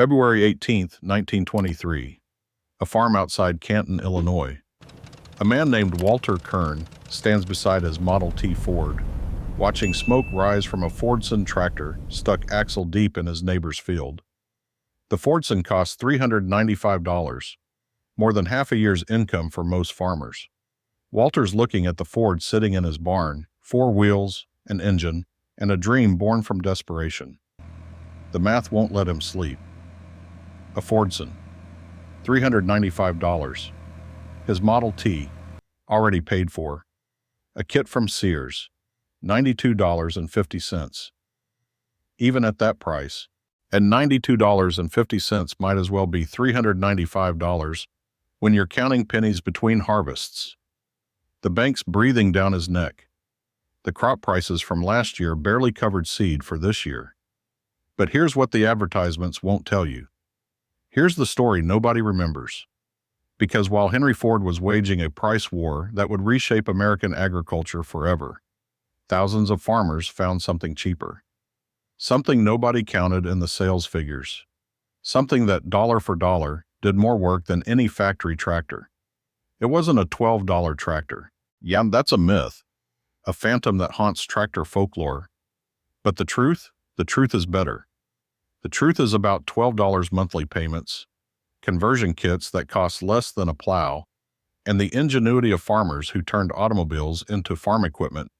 February 18, 1923. A farm outside Canton, Illinois. A man named Walter Kern stands beside his Model T Ford, watching smoke rise from a Fordson tractor stuck axle deep in his neighbor's field. The Fordson costs $395, more than half a year's income for most farmers. Walter's looking at the Ford sitting in his barn, 4 wheels, an engine, and a dream born from desperation. The math won't let him sleep. A Fordson, $395. His Model T, already paid for. A kit from Sears, $92.50. Even at that price, and $92.50 might as well be $395 when you're counting pennies between harvests. The bank's breathing down his neck. The crop prices from last year barely covered seed for this year. But here's what the advertisements won't tell you. Here's the story nobody remembers. Because while Henry Ford was waging a price war that would reshape American agriculture forever, thousands of farmers found something cheaper. Something nobody counted in the sales figures. Something that dollar for dollar did more work than any factory tractor. It wasn't a $12 tractor. Yeah, that's a myth. A phantom that haunts tractor folklore. But the truth is better. The truth is about $12 monthly payments, conversion kits that cost less than a plow, and the ingenuity of farmers who turned automobiles into farm equipment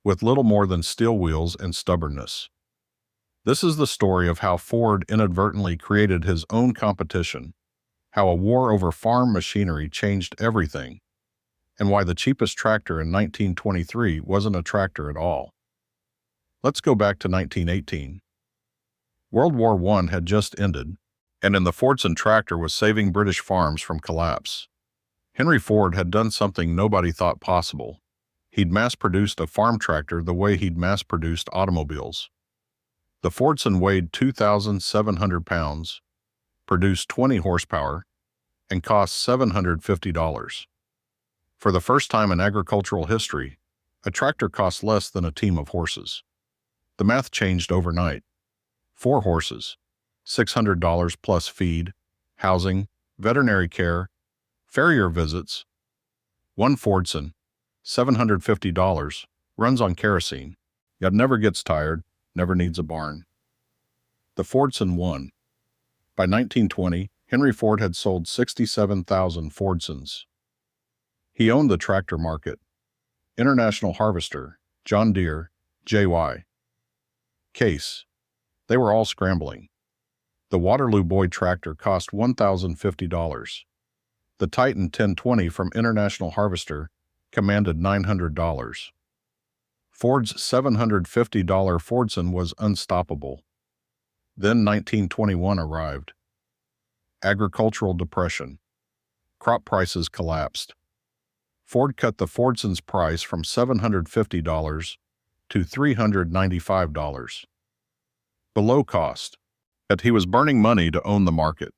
with little more than steel wheels and stubbornness. This is the story of how Ford inadvertently created his own competition, how a war over farm machinery changed everything, and why the cheapest tractor in 1923 wasn't a tractor at all. Let's go back to 1918. World War I had just ended, and the Fordson tractor was saving British farms from collapse. Henry Ford had done something nobody thought possible. He'd mass-produced a farm tractor the way he'd mass-produced automobiles. The Fordson weighed 2,700 pounds, produced 20 horsepower, and cost $750. For the first time in agricultural history, a tractor cost less than a team of horses. The math changed overnight. 4 horses, $600 plus feed, housing, veterinary care, farrier visits. 1 Fordson, $750, runs on kerosene, yet never gets tired, never needs a barn. The Fordson won. By 1920, Henry Ford had sold 67,000 Fordsons. He owned the tractor market. International Harvester, John Deere, JY. Case. They were all scrambling. The Waterloo Boy tractor cost $1,050. The Titan 1020 from International Harvester commanded $900. Ford's $750 Fordson was unstoppable. Then 1921 arrived. Agricultural depression. Crop prices collapsed. Ford cut the Fordson's price from $750 to $395. Below cost. Yet he was burning money to own the market.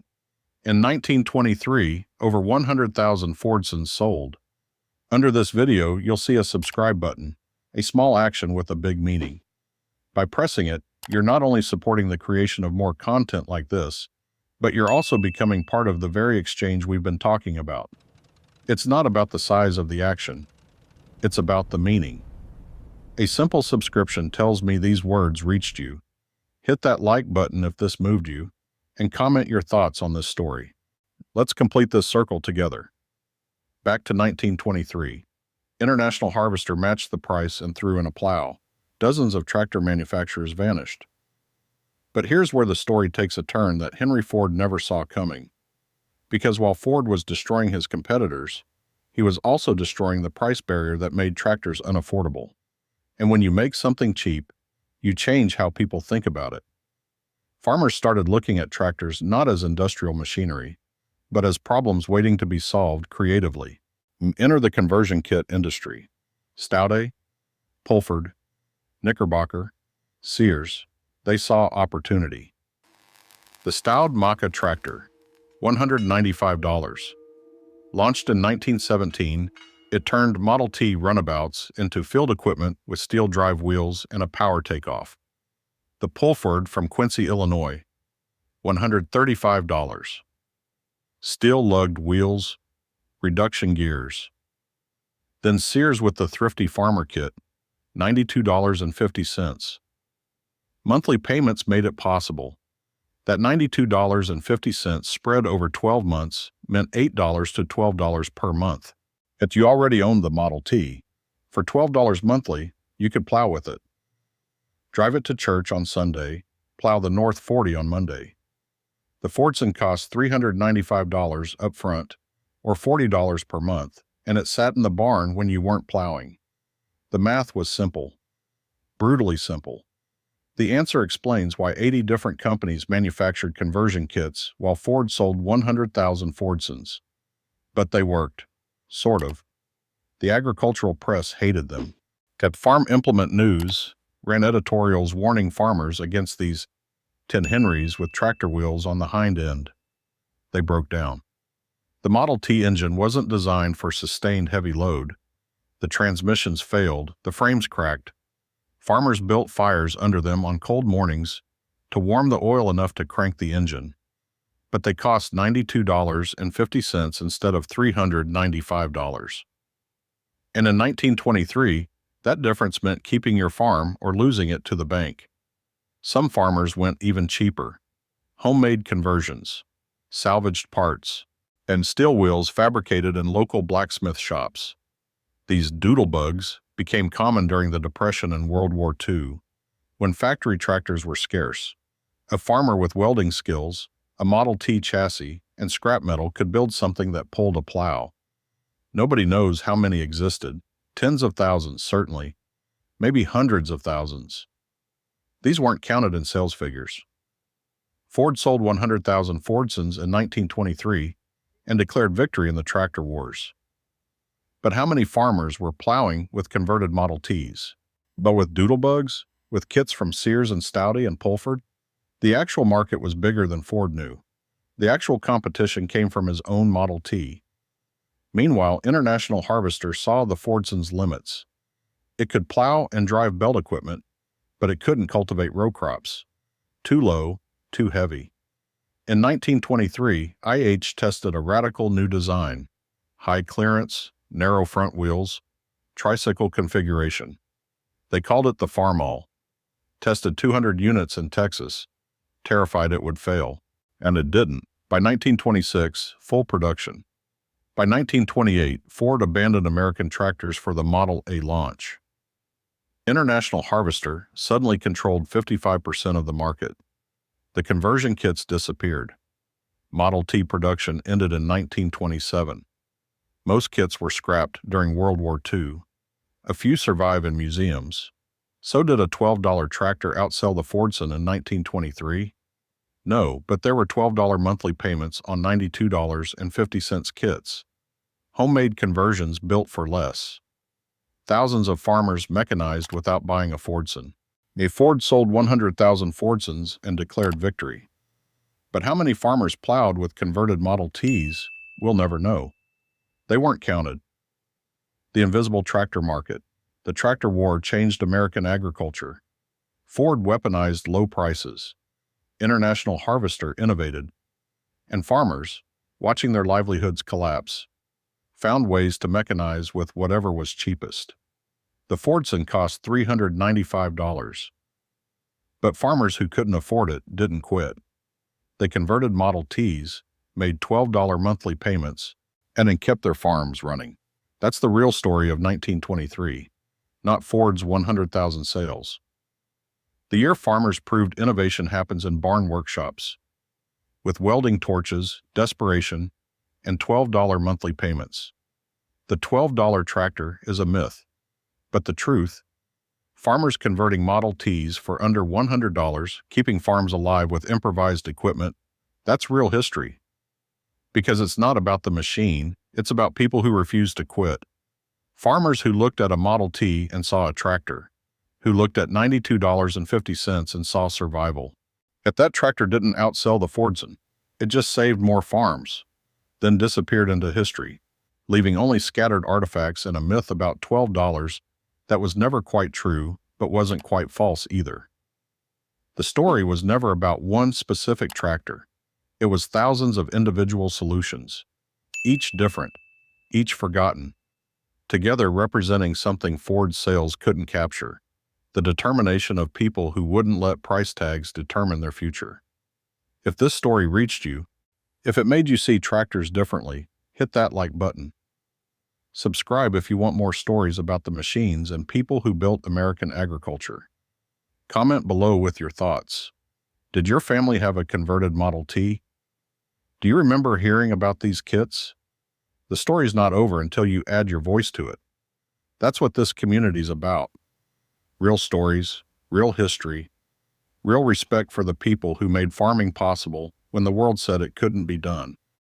In 1923, over 100,000 Fordsons sold. Under this video, you'll see a subscribe button, a small action with a big meaning. By pressing it, you're not only supporting the creation of more content like this, but you're also becoming part of the very exchange we've been talking about. It's not about the size of the action. It's about the meaning. A simple subscription tells me these words reached you. Hit that like button if this moved you, and comment your thoughts on this story. Let's complete this circle together. Back to 1923. International Harvester matched the price and threw in a plow. Dozens of tractor manufacturers vanished. But here's where the story takes a turn that Henry Ford never saw coming. Because while Ford was destroying his competitors, he was also destroying the price barrier that made tractors unaffordable. And when you make something cheap, you change how people think about it. Farmers started looking at tractors not as industrial machinery, but as problems waiting to be solved creatively. Enter the conversion kit industry. Staude, Pullford, Knickerbocker, Sears. They saw opportunity. The Staude Mak-a-Tractor, $195. Launched in 1917, it turned Model T runabouts into field equipment with steel drive wheels and a power takeoff. The Pullford from Quincy, Illinois, $135. Steel lugged wheels, reduction gears. Then Sears with the Thrifty Farmer kit, $92.50. Monthly payments made it possible. That $92.50 spread over 12 months meant $8 to $12 per month. If you already owned the Model T, for $12 monthly, you could plow with it. Drive it to church on Sunday, plow the North 40 on Monday. The Fordson cost $395 up front, or $40 per month, and it sat in the barn when you weren't plowing. The math was simple. Brutally simple. The answer explains why 80 different companies manufactured conversion kits while Ford sold 100,000 Fordsons. But they worked. Sort of. The agricultural press hated them. At Farm Implement News ran editorials warning farmers against these 10 Henrys with tractor wheels on the hind end. They broke down. The Model T engine wasn't designed for sustained heavy load. The transmissions failed, the frames cracked. Farmers built fires under them on cold mornings to warm the oil enough to crank the engine. But they cost $92.50 instead of $395. And in 1923, that difference meant keeping your farm or losing it to the bank. Some farmers went even cheaper. Homemade conversions, salvaged parts, and steel wheels fabricated in local blacksmith shops. These doodlebugs became common during the Depression and World War II, when factory tractors were scarce. A farmer with welding skills, a Model T chassis, and scrap metal could build something that pulled a plow. Nobody knows how many existed, tens of thousands certainly, maybe hundreds of thousands. These weren't counted in sales figures. Ford sold 100,000 Fordsons in 1923 and declared victory in the tractor wars. But how many farmers were plowing with converted Model Ts? But with Doodlebugs, with kits from Sears and Staude and Pullford, the actual market was bigger than Ford knew. The actual competition came from his own Model T. Meanwhile, International Harvester saw the Fordson's limits. It could plow and drive belt equipment, but it couldn't cultivate row crops. Too low, too heavy. In 1923, IH tested a radical new design: high clearance, narrow front wheels, tricycle configuration. They called it the Farmall. Tested 200 units in Texas, terrified it would fail. And it didn't. By 1926, full production. By 1928, Ford abandoned American tractors for the Model A launch. International Harvester suddenly controlled 55% of the market. The conversion kits disappeared. Model T production ended in 1927. Most kits were scrapped during World War II. A few survive in museums. So did a $12 tractor outsell the Fordson in 1923? No, but there were $12 monthly payments on $92.50 kits. Homemade conversions built for less. Thousands of farmers mechanized without buying a Fordson. A Ford sold 100,000 Fordsons and declared victory. But how many farmers plowed with converted Model Ts, we'll never know. They weren't counted. The invisible tractor market. The tractor war changed American agriculture. Ford weaponized low prices. International Harvester innovated. And farmers, watching their livelihoods collapse, found ways to mechanize with whatever was cheapest. The Fordson cost $395. But farmers who couldn't afford it didn't quit. They converted Model Ts, made $12 monthly payments, and then kept their farms running. That's the real story of 1923, not Ford's 100,000 sales. The year farmers proved innovation happens in barn workshops, with welding torches, desperation, and $12 monthly payments. The $12 tractor is a myth, but the truth, farmers converting Model Ts for under $100, keeping farms alive with improvised equipment, that's real history. Because it's not about the machine, it's about people who refuse to quit. Farmers who looked at a Model T and saw a tractor, who looked at $92.50 and saw survival. If that tractor didn't outsell the Fordson, it just saved more farms, then disappeared into history, leaving only scattered artifacts and a myth about $12 that was never quite true, but wasn't quite false either. The story was never about one specific tractor. It was thousands of individual solutions, each different, each forgotten, together representing something Ford sales couldn't capture: the determination of people who wouldn't let price tags determine their future. If this story reached you, if it made you see tractors differently, hit that like button. Subscribe if you want more stories about the machines and people who built American agriculture. Comment below with your thoughts. Did your family have a converted Model T? Do you remember hearing about these kits? The story's not over until you add your voice to it. That's what this community's about. Real stories, real history, real respect for the people who made farming possible when the world said it couldn't be done.